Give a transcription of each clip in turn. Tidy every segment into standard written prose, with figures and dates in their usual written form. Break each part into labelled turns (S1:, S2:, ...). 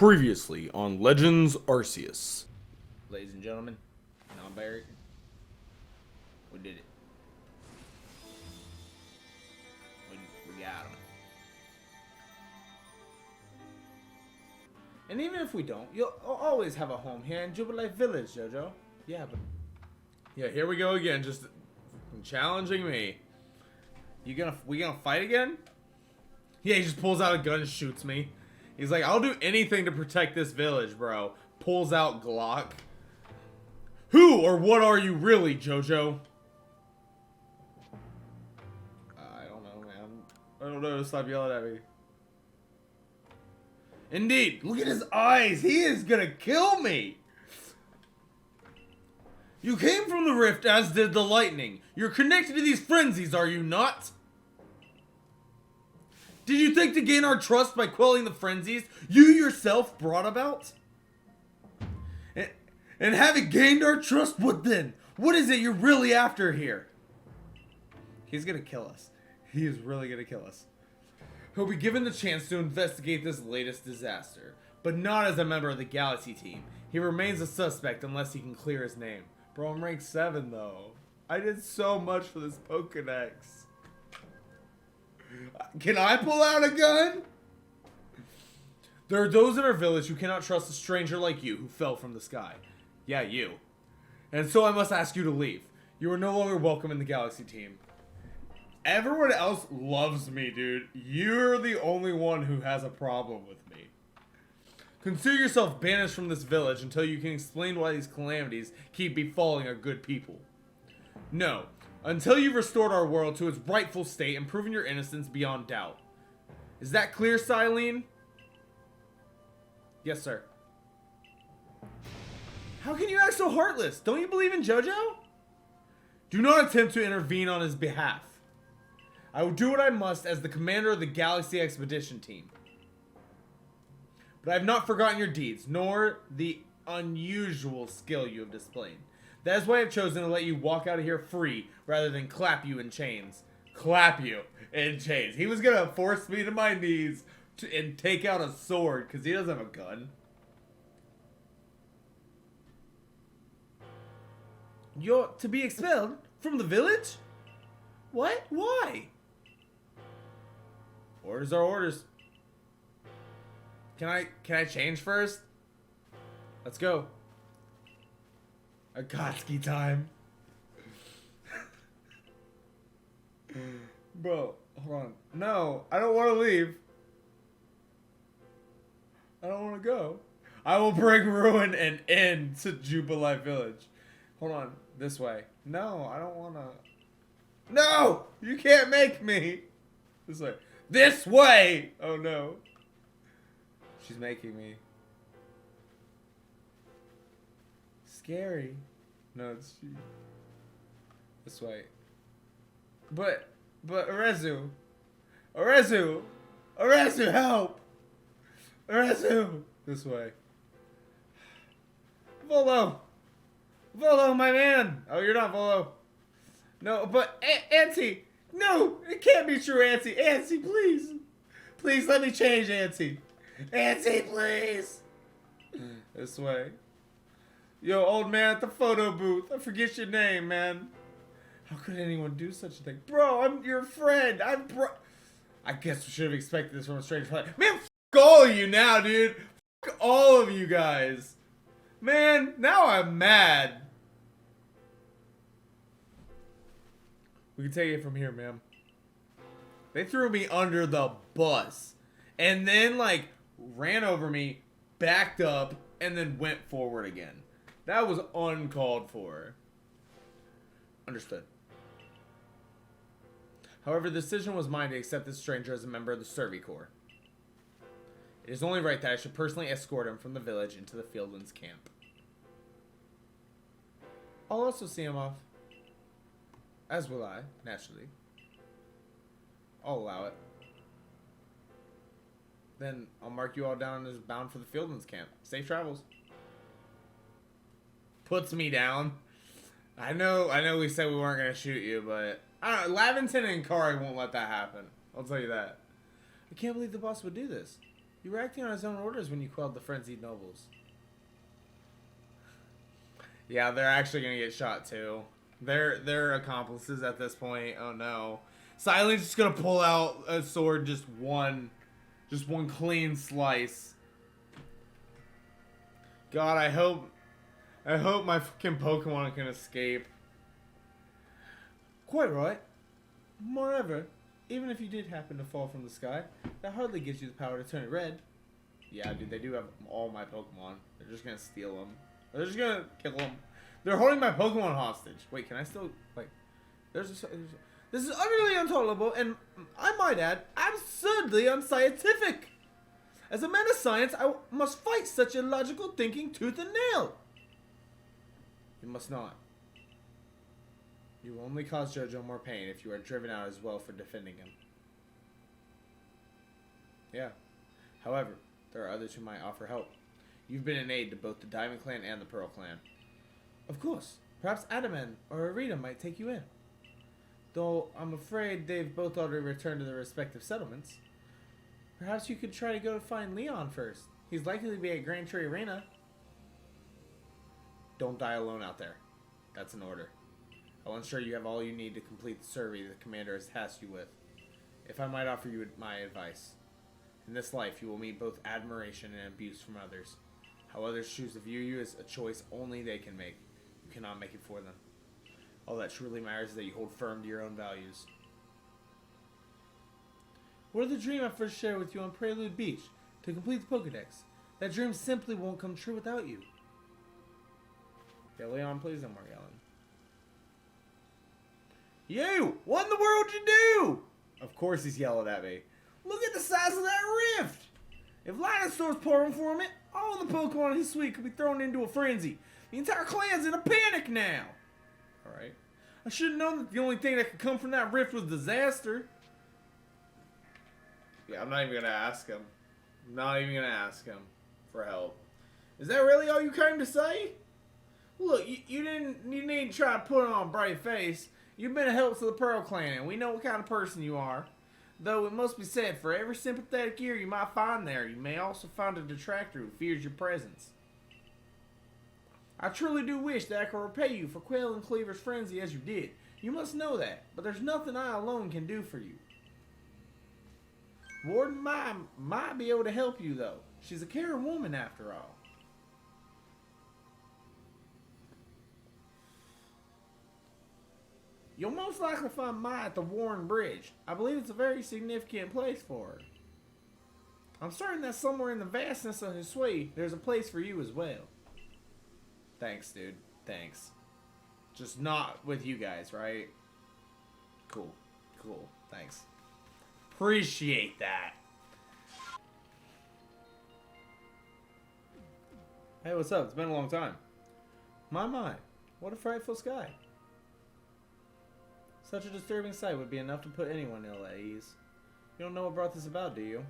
S1: Previously on Legends Arceus.
S2: Ladies and gentlemen, non-Barrett, we did it. We got him. And even if we don't, you'll always have a home here in Jubilee Village, JoJo. Yeah, but
S1: Yeah, here we go again, just challenging me.
S2: we gonna fight again?
S1: Yeah, he just pulls out a gun and shoots me. He's like, I'll do anything to protect this village, bro. Pulls out Glock. Who or what are you really, JoJo?
S2: I don't know, man.
S1: I don't know, stop yelling at me. Indeed, look at his eyes. He is gonna kill me. You came from the rift, as did the lightning. You're connected to these frenzies, are you not? Did you think to gain our trust by quelling the frenzies you yourself brought about? And having gained our trust, what then? What is it you're really after here? He's gonna kill us. He is really gonna kill us. He'll be given the chance to investigate this latest disaster, but not as a member of the Galaxy team. He remains a suspect unless he can clear his name. Bro, I'm rank 7 though. I did so much for this Pokédex. Can I pull out a gun? There are those in our village who cannot trust a stranger like you who fell from the sky. Yeah, you. And so I must ask you to leave. You are no longer welcome in the Galaxy team. Everyone else loves me, dude. You're the only one who has a problem with me. Consider yourself banished from this village until you can explain why these calamities keep befalling our good people. No, until you've restored our world to its rightful state and proven your innocence beyond doubt. Is that clear, Silene? Yes, sir. How can you act so heartless? Don't you believe in JoJo? Do not attempt to intervene on his behalf. I will do what I must as the commander of the Galaxy Expedition team. But I have not forgotten your deeds, nor the unusual skill you have displayed. That is why I have chosen to let you walk out of here free, rather than clap you in chains. Clap you in chains. He was gonna force me to my knees and take out a sword, because he doesn't have a gun. You're to be expelled from the village? What? Why? Orders are orders. Can I change first? Let's go. Akatsuki time. Bro, hold on. No, I don't want to leave. I don't want to go. I will bring ruin and end to Jubilee Village. Hold on. This way. No, I don't want to. No! You can't make me! This way. This way! Oh no. She's making me. Scary. No, it's she. This way. But Arezu. Arezu, help! Arezu! This way. Volo, my man! Oh, you're not Volo. No, but Auntie! No! It can't be true, Auntie! Auntie, please! Please let me change, Auntie! Auntie, please! This way. Yo, old man at the photo booth. I forget your name, man. How could anyone do such a thing? Bro, I'm your friend. I guess we should have expected this from a stranger. Man, f*** all of you now, dude. F*** all of you guys. Man, now I'm mad. We can take it from here, ma'am. They threw me under the bus. And then, like, ran over me, backed up, and then went forward again. That was uncalled for. Understood. However, the decision was mine to accept this stranger as a member of the Survey Corps. It is only right that I should personally escort him from the village into the Fieldlands camp. I'll also see him off. As will I, naturally. I'll allow it. Then I'll mark you all down as bound for the Fieldlands camp. Safe travels. Puts me down. I know we said we weren't going to shoot you, but I don't know, Laventon and Kari won't let that happen. I'll tell you that. I can't believe the boss would do this. You were acting on his own orders when you quelled the frenzied nobles. Yeah, they're actually gonna get shot too. They're accomplices at this point. Oh no. Silent's just gonna pull out a sword, just one clean slice. God, I hope my fucking Pokemon can escape. Quite right. Moreover, even if you did happen to fall from the sky, that hardly gives you the power to turn it red. Yeah, dude, they do have all my Pokemon. They're just gonna steal them. They're just gonna kill them. They're holding my Pokemon hostage. Wait, can I still, like... This is utterly intolerable, and I might add, absurdly unscientific. As a man of science, I must fight such illogical thinking tooth and nail. You must not. You will only cause Jojo more pain if you are driven out as well for defending him. Yeah. However, there are others who might offer help. You've been an aid to both the Diamond Clan and the Pearl Clan. Of course. Perhaps Adaman or Arita might take you in. Though I'm afraid they've both already returned to their respective settlements. Perhaps you could try to go to find Leon first. He's likely to be at Grand Tree Arena. Don't die alone out there. That's an order. I will ensure you have all you need to complete the survey the commander has tasked you with. If I might offer you my advice. In this life, you will meet both admiration and abuse from others. How others choose to view you is a choice only they can make. You cannot make it for them. All that truly matters is that you hold firm to your own values. What of the dream I first shared with you on Prelude Beach to complete the Pokedex? That dream simply won't come true without you. Yeah, Leon, please no more yelling. You! What in the world did you do? Of course he's yelling at me. Look at the size of that rift! If Lightning Storm's pouring from it, all the Pokemon in his suite could be thrown into a frenzy. The entire clan's in a panic now. Alright. I should have known that the only thing that could come from that rift was disaster. Yeah, I'm not even gonna ask him. I'm not even gonna ask him for help. Is that really all you came to say? Look, you didn't try to put on a brave face. You've been a help to the Pearl Clan, and we know what kind of person you are. Though it must be said, for every sympathetic ear you might find there, you may also find a detractor who fears your presence. I truly do wish that I could repay you for quelling Cleaver's frenzy as you did. You must know that, but there's nothing I alone can do for you. Warden might be able to help you, though. She's a caring woman, after all. You'll most likely find Mai at the Warren Bridge. I believe it's a very significant place for her. I'm certain that somewhere in the vastness of Hisui, there's a place for you as well. Thanks, dude. Thanks. Just not with you guys, right? Cool. Cool. Thanks. Appreciate that. Hey, what's up? It's been a long time. My. What a frightful sky. Such a disturbing sight would be enough to put anyone ill at ease. You don't know what brought this about, do you?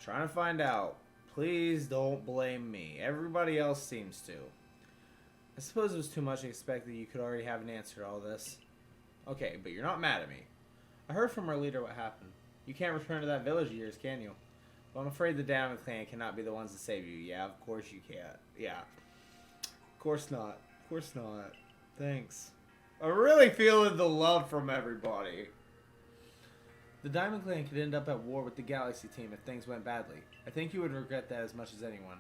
S1: Trying to find out. Please don't blame me. Everybody else seems to. I suppose it was too much to expect that you could already have an answer to all this. Okay, but you're not mad at me. I heard from our leader what happened. You can't return to that village of yours, can you? Well, I'm afraid the Diamond Clan cannot be the ones to save you. Yeah, of course you can't. Yeah. Of course not. Of course not. Thanks. I'm really feeling the love from everybody. The Diamond Clan could end up at war with the Galaxy team if things went badly. I think you would regret that as much as anyone.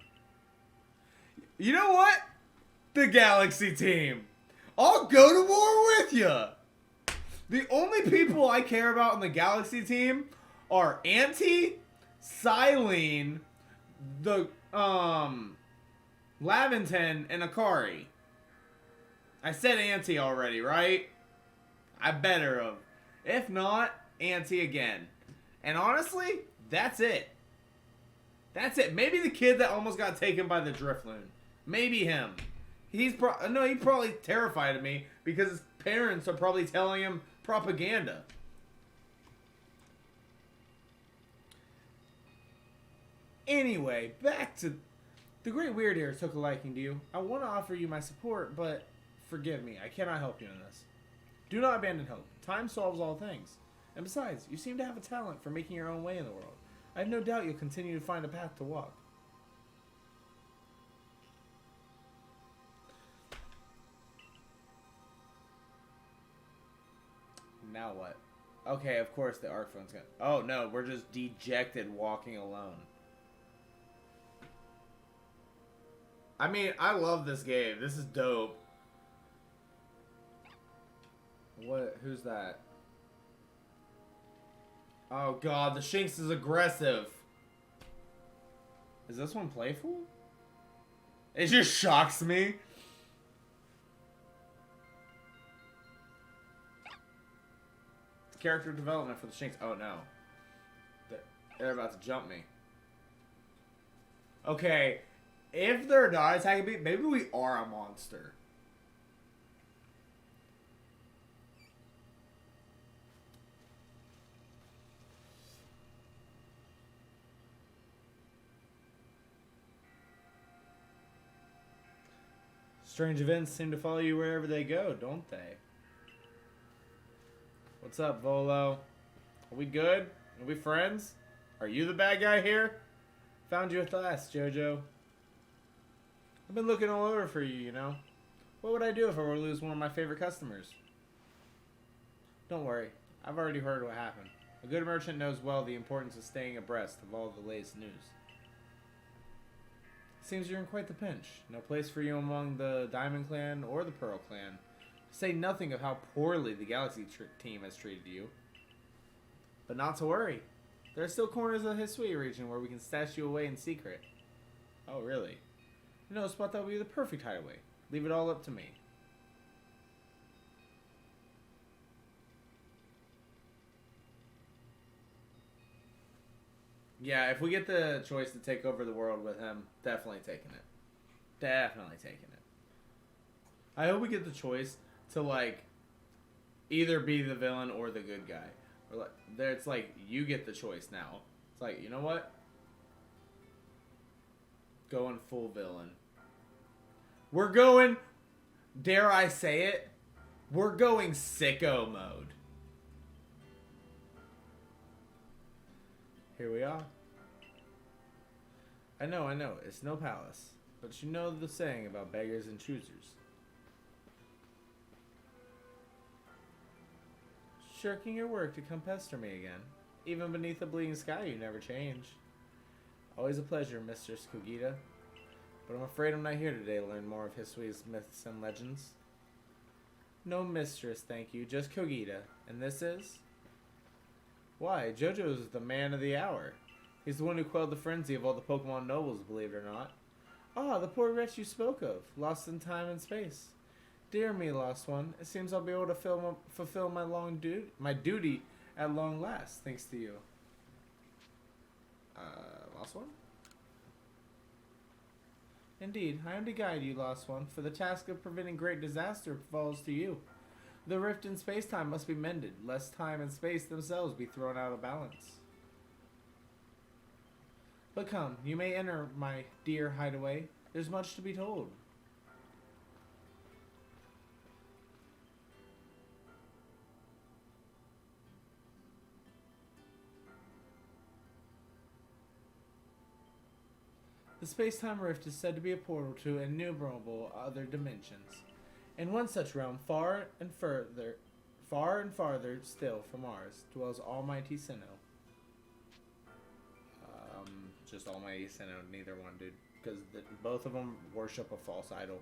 S1: You know what? The Galaxy team. I'll go to war with you. The only people I care about in the Galaxy team are Auntie, Silene, the Laventon, and Akari. I said Auntie already, right? I better have. If not, Auntie again. And honestly, that's it. That's it. Maybe the kid that almost got taken by the Drifloon. Maybe him. He's probably terrified of me because his parents are probably telling him propaganda. Anyway, back to... The Great Weird Ear took a liking to you. I want to offer you my support, but forgive me. I cannot help you in this. Do not abandon hope. Time solves all things. And besides, you seem to have a talent for making your own way in the world. I have no doubt you'll continue to find a path to walk. Now what? Okay, of course the arc phone's gonna... Oh no, we're just dejected walking alone. I mean, I love this game. This is dope. What? Who's that? Oh god, the Shinx is aggressive. Is this one playful? It just shocks me. Character development for the Shinx. Oh no. They're about to jump me. Okay. If they're not attacking me, maybe we are a monster. Strange events seem to follow you wherever they go, don't they? What's up, Volo? Are we good? Are we friends? Are you the bad guy here? Found you at last, Jojo. I've been looking all over for you, you know. What would I do if I were to lose one of my favorite customers? Don't worry. I've already heard what happened. A good merchant knows well the importance of staying abreast of all the latest news. Seems you're in quite the pinch. No place for you among the Diamond Clan or the Pearl Clan. To say nothing of how poorly the Galaxy team has treated you. But not to worry. There are still corners of the Hisui region where we can stash you away in secret. Oh, really? You know a spot that would be the perfect hideaway. Leave it all up to me. Yeah, if we get the choice to take over the world with him, definitely taking it. Definitely taking it. I hope we get the choice to, like, either be the villain or the good guy. Or like, there, it's like, you get the choice now. It's like, you know what? Going full villain. We're going, dare I say it, we're going sicko mode. Here we are. I know, it's no palace. But you know the saying about beggars and choosers. Shirking your work to come pester me again. Even beneath the bleeding sky, you never change. Always a pleasure, Mistress Kogita. But I'm afraid I'm not here today to learn more of Hisui's myths and legends. No mistress, thank you. Just Kogita. And this is? Why, Jojo's the man of the hour. He's the one who quelled the frenzy of all the Pokemon nobles, believe it or not. Ah, the poor wretch you spoke of, lost in time and space. Dear me, lost one. It seems I'll be able to fulfill my duty at long last, thanks to you. Lost one? Indeed, I am to guide you, lost one, for the task of preventing great disaster falls to you. The rift in space-time must be mended, lest time and space themselves be thrown out of balance. But come, you may enter my dear hideaway. There's much to be told. The space-time rift is said to be a portal to innumerable other dimensions. In one such realm, far and farther still from ours, dwells Almighty Sinnoh. Just Almighty Sinnoh, neither one, dude. Because both of them worship a false idol.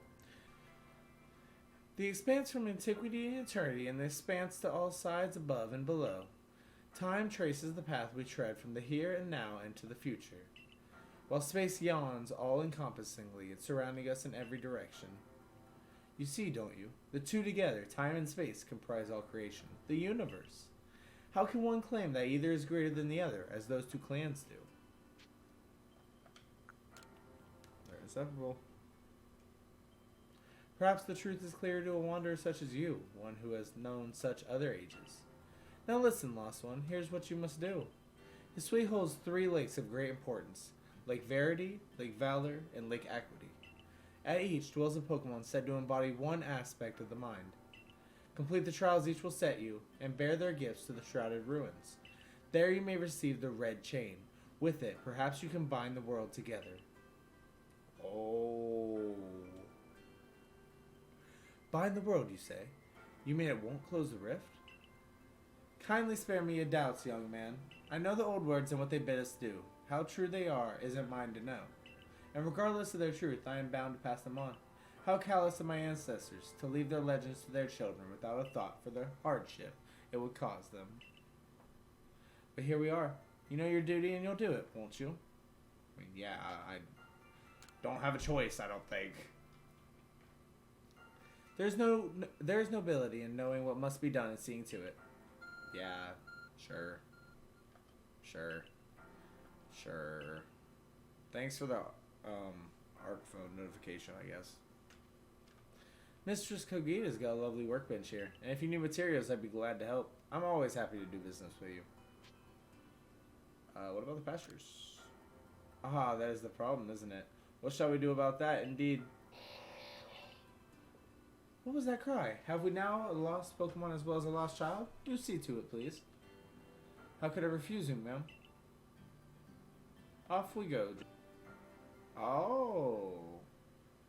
S1: The expanse from antiquity to eternity, and the expanse to all sides above and below. Time traces the path we tread from the here and now into the future. While space yawns all-encompassingly, it's surrounding us in every direction. You see, don't you? The two together, time and space, comprise all creation. The universe. How can one claim that either is greater than the other, as those two clans do? They're inseparable. Perhaps the truth is clear to a wanderer such as you, one who has known such other ages. Now listen, lost one, here's what you must do. Hisui holds 3 lakes of great importance. Lake Verity, Lake Valor, and Lake Equity. At each dwells a Pokemon said to embody one aspect of the mind. Complete the trials each will set you, and bear their gifts to the Shrouded Ruins. There you may receive the Red Chain, With it, perhaps you can bind the world together. Oh. Bind the world, you say? You mean it won't close the rift? Kindly spare me your doubts, young man. I know the old words and what they bid us do. How true they are isn't mine to know. And regardless of their truth, I am bound to pass them on. How callous of my ancestors to leave their legends to their children without a thought for the hardship it would cause them. But here we are. You know your duty and you'll do it, won't you? I mean, yeah, I don't have a choice, I don't think. There is nobility in knowing what must be done and seeing to it. Yeah, sure. Thanks for the ARC phone notification, I guess. Mistress Kogita's got a lovely workbench here, and if you need materials, I'd be glad to help. I'm always happy to do business with you. What about the pastures? Ah, that is the problem, isn't it? What shall we do about that? Indeed. What was that cry? Have we now a lost Pokemon as well as a lost child? Do see to it, please. How could I refuse you, ma'am? Off we go. Oh.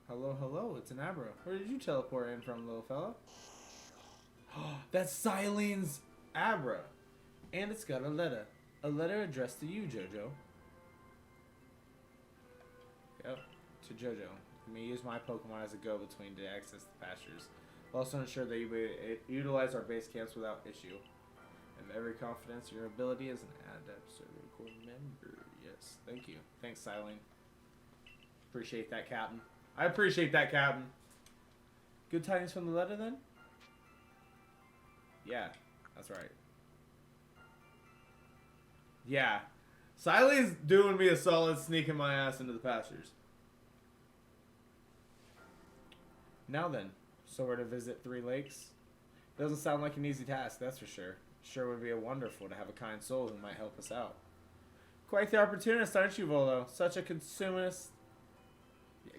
S1: Hello, it's an Abra. Where did you teleport in from, little fella? That's Silene's Abra. And it's got a letter. A letter addressed to you, Jojo. Yep, to Jojo. Let me use my Pokemon as a go-between to access the pastures. I'll also ensure that you utilize our base camps without issue. I have every confidence in your ability as an adept Circle member. Yes, thank you. Thanks, Silene. Appreciate that, Captain. I appreciate that, Captain. Good tidings from the letter, then? Yeah, that's right. Yeah. Silene's doing me a solid sneaking my ass into the pastures. Now then, so we're to visit 3 lakes? Doesn't sound like an easy task, that's for sure. Sure would be wonderful to have a kind soul who might help us out. Quite the opportunist, aren't you, Volo? Such a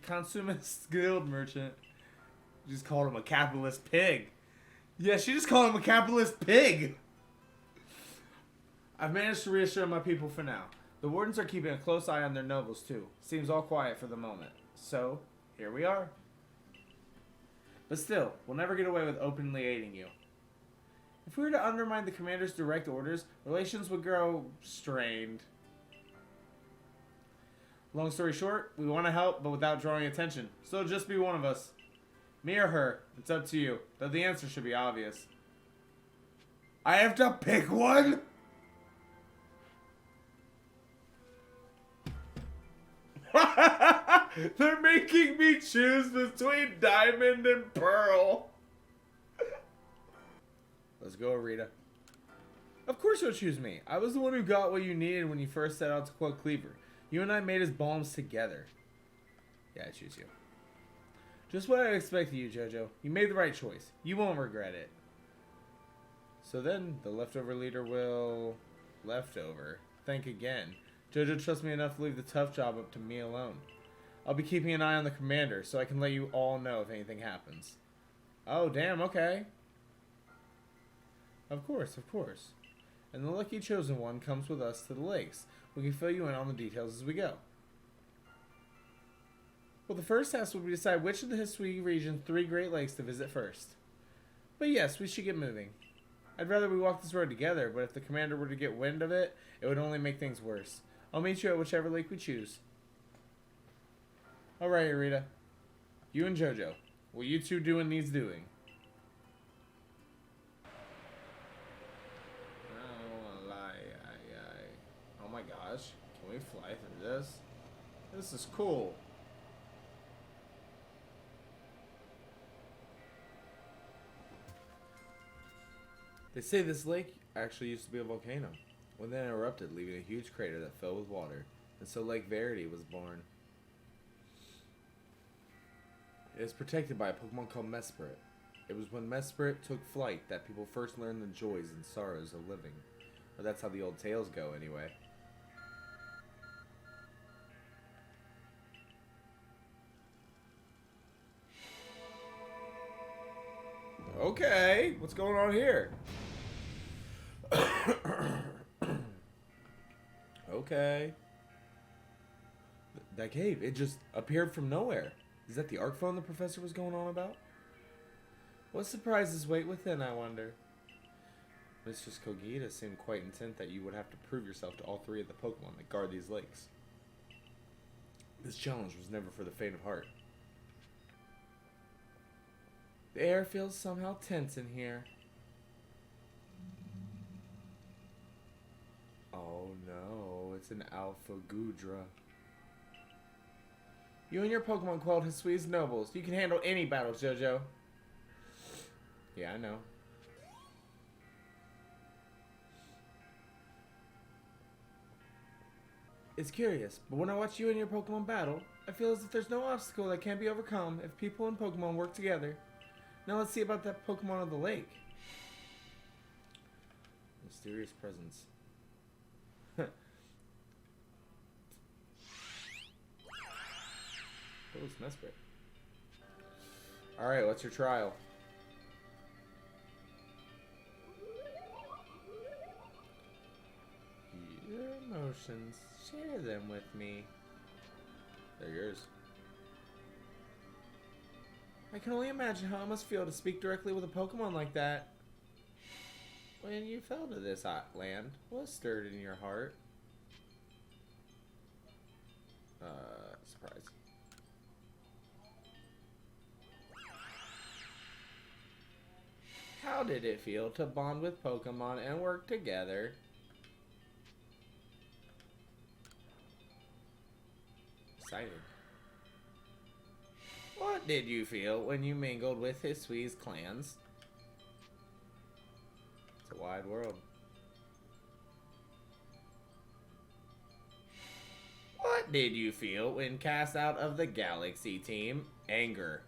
S1: consumist guild merchant. You just called him a capitalist pig. Yeah, she just called him a capitalist pig. I've managed to reassure my people for now. The wardens are keeping a close eye on their nobles, too. Seems all quiet for the moment. So, here we are. But still, we'll never get away with openly aiding you. If we were to undermine the commander's direct orders, relations would grow strained. Long story short, we want to help, but without drawing attention. So just be one of us. Me or her. It's up to you. Though the answer should be obvious. I have to pick one? They're making me choose between Diamond and Pearl. Let's go, Rita. Of course you'll choose me. I was the one who got what you needed when you first set out to quote Cleaver. You and I made his bombs together. Yeah, I choose you. Just what I expected you, Jojo. You made the right choice. You won't regret it. So then, the leftover leader will... Leftover. Think again. Jojo trusts me enough to leave the tough job up to me alone. I'll be keeping an eye on the commander, so I can let you all know if anything happens. Oh, damn, okay. Of course. And the lucky chosen one comes with us to the lakes. We can fill you in on the details as we go. Well, the first task will be to decide which of the Hisui region's 3 Great Lakes to visit first. But yes, we should get moving. I'd rather we walk this road together, but if the commander were to get wind of it, it would only make things worse. I'll meet you at whichever lake we choose. Alright, Rita. You and Jojo. What you two doing needs doing. I don't want to lie. Oh my gosh. Can we fly through this? This is cool. They say this lake actually used to be a volcano. When then erupted, leaving a huge crater that filled with water. And so Lake Verity was born. It is protected by a Pokemon called Mesprit. It was when Mesprit took flight that people first learned the joys and sorrows of living. Or that's how the old tales go, anyway. Okay, what's going on here? Okay. That cave, it just appeared from nowhere. Is that the arc phone the professor was going on about? What surprises wait within, I wonder? Mistress Kogita seemed quite intent that you would have to prove yourself to all three of the Pokemon that guard these lakes. This challenge was never for the faint of heart. The air feels somehow tense in here. Oh no, it's an Alpha Gudra. You and your Pokemon quelled Hisui's nobles. You can handle any battle, JoJo. Yeah, I know. It's curious, but when I watch you and your Pokemon battle, I feel as if there's no obstacle that can't be overcome if people and Pokemon work together. Now let's see about that Pokemon of the lake. Mysterious presence. Oh, it's Mesprit. Alright, what's your trial? Your emotions. Share them with me. They're yours. I can only imagine how it must feel to speak directly with a Pokemon like that. When you fell to this land, what stirred in your heart? Surprise. How did it feel to bond with Pokemon and work together? Excited. What did you feel when you mingled with Hisui's clans? It's a wide world. What did you feel when cast out of the Galaxy team? Anger.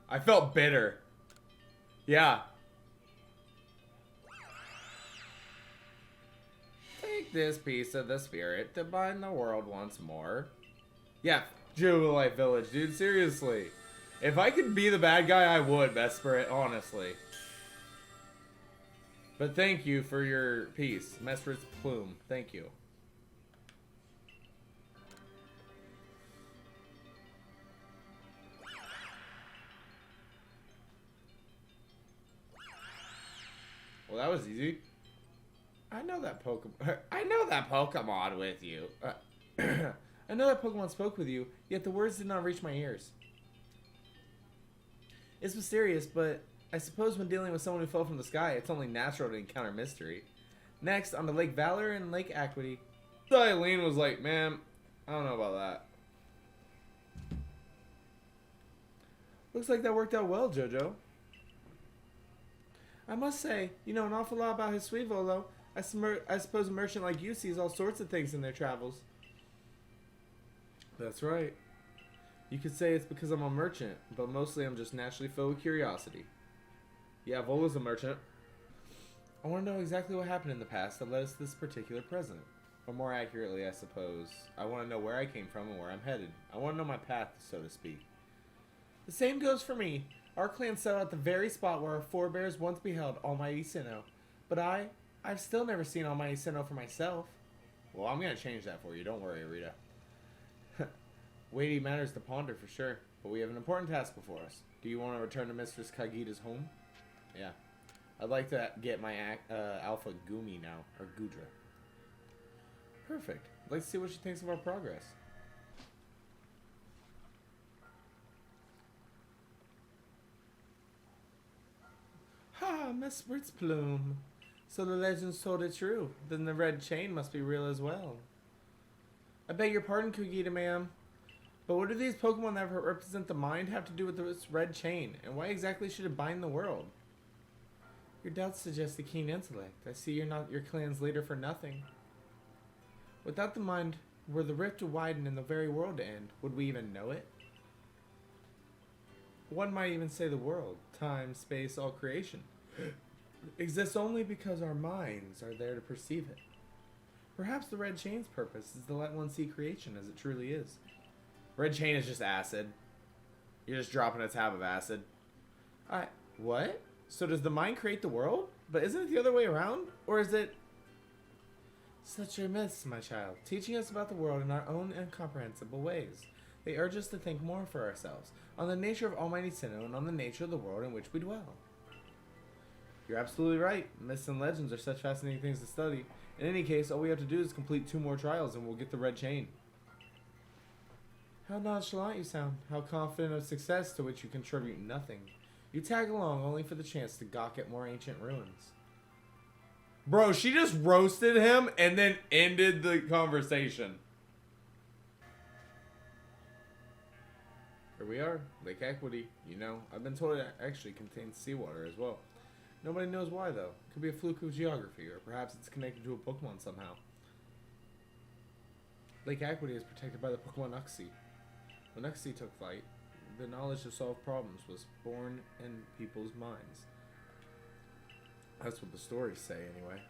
S1: I felt bitter. Yeah. Take this piece of the spirit to bind the world once more. Yeah, Jubilite Village, dude, seriously. If I could be the bad guy, I would, Mesprit, honestly. But thank you for your piece, Mesprit's plume. Thank you. Well, that was easy. I know that Pokemon. I know that Pokemon with you. I know that Pokemon spoke with you, yet the words did not reach my ears. It's mysterious, but I suppose when dealing with someone who fell from the sky, it's only natural to encounter mystery. Next, on to Lake Valor and Lake Equity. Eileen was like, man, I don't know about that. Looks like that worked out well, JoJo. I must say, you know an awful lot about Hisui, Volo. I suppose a merchant like you sees all sorts of things in their travels. That's right. You could say it's because I'm a merchant, but mostly I'm just naturally filled with curiosity. Yeah, Volo's a merchant. I want to know exactly what happened in the past that led us to this particular present. Or more accurately, I suppose, I want to know where I came from and where I'm headed. I want to know my path, so to speak. The same goes for me. Our clan set out at the very spot where our forebears once beheld Almighty Sinnoh. But I've still never seen Almighty Sinnoh for myself. Well, I'm going to change that for you. Don't worry, Rita. Weighty matters to ponder for sure, but we have an important task before us. Do you want to return to Mistress Kagita's home? Yeah. I'd like to get my Alpha Gumi now, or Gudra. Perfect. I'd like to see what she thinks of our progress. Ha! Mesprit's plume. So the legends told it true. Then the red chain must be real as well. I beg your pardon, Kogita, ma'am. But what do these Pokemon that represent the mind have to do with this red chain? And why exactly should it bind the world? Your doubts suggest a keen intellect. I see you're not your clan's leader for nothing. Without the mind, were the rift to widen and the very world to end, would we even know it? One might even say the world, time, space, all creation, exists only because our minds are there to perceive it. Perhaps the red chain's purpose is to let one see creation as it truly is. Red chain is just acid. You're just dropping a tab of acid. What? So does the mind create the world? But isn't it the other way around? Or is it... Such are myths, my child, teaching us about the world in our own incomprehensible ways. They urge us to think more for ourselves, on the nature of Almighty Sinnoh and on the nature of the world in which we dwell. You're absolutely right. Myths and legends are such fascinating things to study. In any case, all we have to do is complete 2 more trials and we'll get the red chain. How nonchalant you sound. How confident of success to which you contribute nothing. You tag along only for the chance to gawk at more ancient ruins. Bro, she just roasted him and then ended the conversation. Here we are, Lake Equity. You know, I've been told it actually contains seawater as well. Nobody knows why, though. Could be a fluke of geography, or perhaps it's connected to a Pokemon somehow. Lake Equity is protected by the Pokemon Uxie. When Uxie took flight, the knowledge to solve problems was born in people's minds. That's what the stories say, anyway.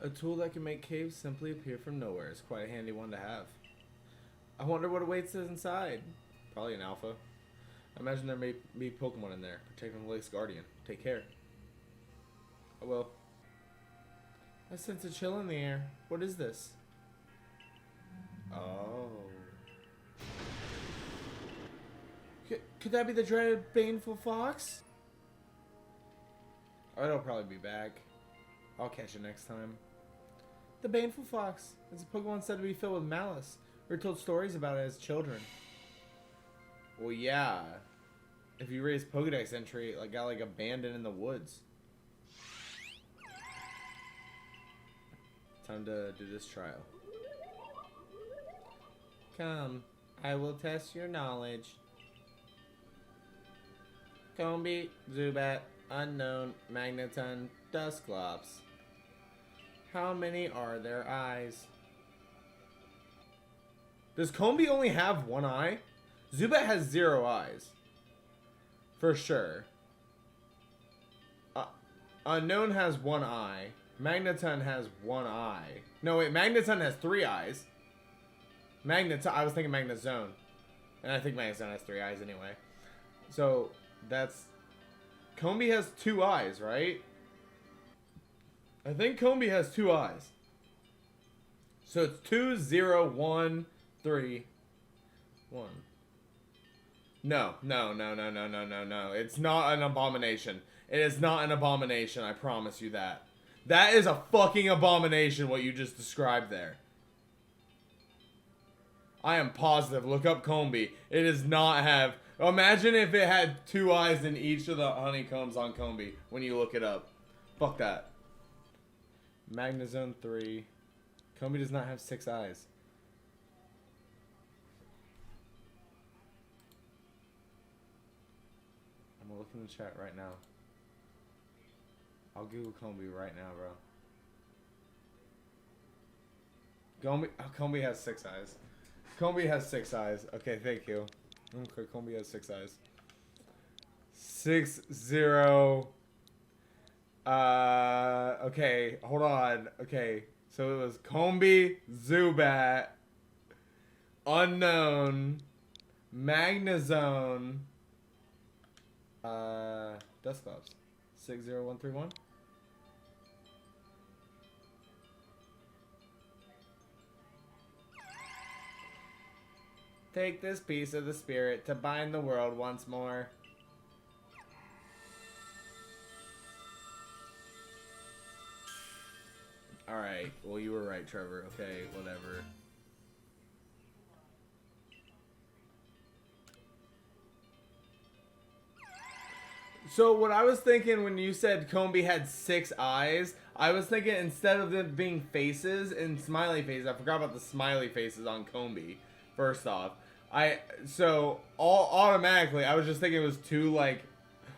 S1: A tool that can make caves simply appear from nowhere is quite a handy one to have. I wonder what awaits us inside. Probably an alpha. I imagine there may be Pokemon in there, protecting the lake's guardian. Take care. I will. I sense a chill in the air. What is this? Oh. Could that be the dreaded baneful fox? Oh, it'll probably be back. I'll catch it next time. The baneful fox. It's a Pokemon said to be filled with malice. We were told stories about it as children. Well, yeah. If you raise Pokedex entry, it got abandoned in the woods. Time to do this trial. Come, I will test your knowledge. Combi, Zubat, Unknown, Magneton, Dusclops. How many are there eyes? Does Combi only have 1 eye? Zubat has 0 eyes. For sure. Unknown has 1 eye. Magneton has 1 eye. No, wait, Magneton has 3 eyes. I was thinking Magnezone. And I think Magnezone has 3 eyes anyway. So, that's... Combi has 2 eyes, right? I think Combi has 2 eyes. So it's 2, 0, 1, 3, 1. No. It's not an abomination. It is not an abomination, I promise you that. That is a fucking abomination, what you just described there. I am positive. Look up Combi. It does not have... Imagine if it had 2 eyes in each of the honeycombs on Combi when you look it up. Fuck that. Magnezone 3. Combi does not have 6 eyes. I'm gonna look in the chat right now. I'll Google Combi right now, bro. Combi has 6 eyes. Combi has 6 eyes. Okay, thank you. Okay, Combi has 6 eyes. 6, 0. Okay, hold on. Okay, so it was Combi, Zubat, Unknown, Magnezone, Dusclops. 60131. Take this piece of the spirit to bind the world once more. Alright, well you were right, Trevor. Okay, whatever. So what I was thinking when you said Combi had 6 eyes, I was thinking instead of them being faces and smiley faces, I forgot about the smiley faces on Combi, first off. Automatically, I was just thinking it was 2,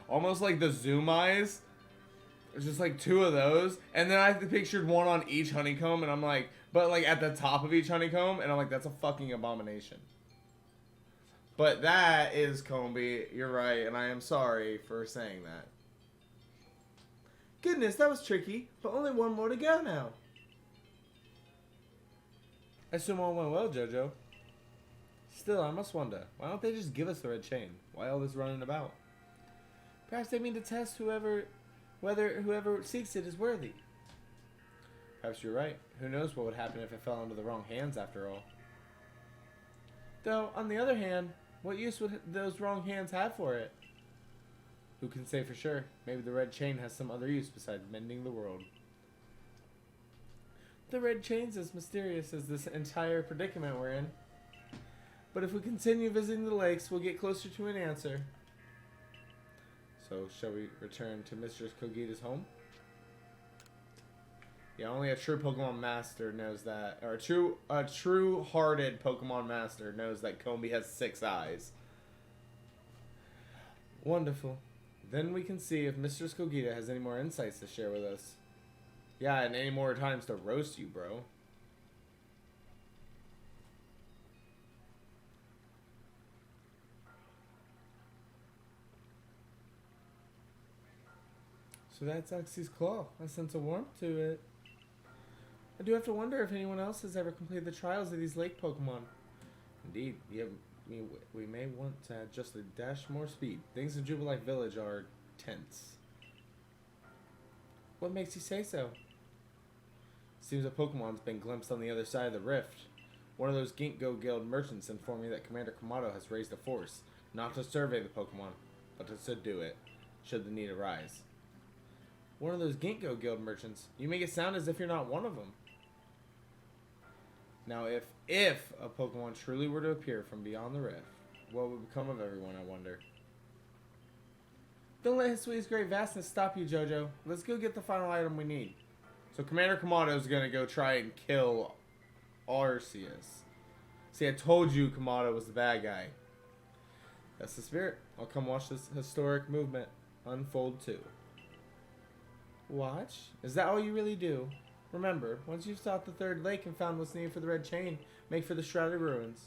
S1: almost like the zoom eyes. It's just 2 of those, and then I pictured 1 on each honeycomb, and I'm like, but at the top of each honeycomb, and I'm like, that's a fucking abomination. But that is Combi, you're right, and I am sorry for saying that. Goodness, that was tricky, but only 1 more to go now. I assume all went well, Jojo. Still, I must wonder, why don't they just give us the red chain? Why all this running about? Perhaps they mean to test whether whoever seeks it is worthy. Perhaps you're right. Who knows what would happen if it fell into the wrong hands after all. Though, on the other hand, what use would those wrong hands have for it? Who can say for sure? Maybe the red chain has some other use besides mending the world. The red chain's as mysterious as this entire predicament we're in. But if we continue visiting the lakes, we'll get closer to an answer. So, shall we return to Mistress Kogita's home? Yeah, only a true Pokemon master knows that, or a true-hearted Pokemon master knows that Combi has 6 eyes. Wonderful. Then we can see if Mistress Kogita has any more insights to share with us. Yeah, and any more times to roast you, bro. So that's Oxy's claw. I sense a warmth to it. I do have to wonder if anyone else has ever completed the trials of these lake Pokemon. Indeed, yeah, we may want to add just a dash more speed. Things in Jubilife Village are tense. What makes you say so? Seems a Pokemon's been glimpsed on the other side of the rift. One of those Ginkgo Guild merchants informed me that Commander Kamado has raised a force, not to survey the Pokemon, but to subdue it, should the need arise. One of those Ginkgo Guild merchants? You make it sound as if you're not one of them. Now, if a Pokemon truly were to appear from beyond the rift, what would become of everyone, I wonder? Don't let Hisui's great vastness stop you, Jojo. Let's go get the final item we need. So Commander Kamado is going to go try and kill Arceus. See, I told you Kamado was the bad guy. That's the spirit. I'll come watch this historic movement unfold too. Watch? Is that all you really do? Remember, once you've sought the third lake and found what's needed for the red chain, make for the Shrouded Ruins.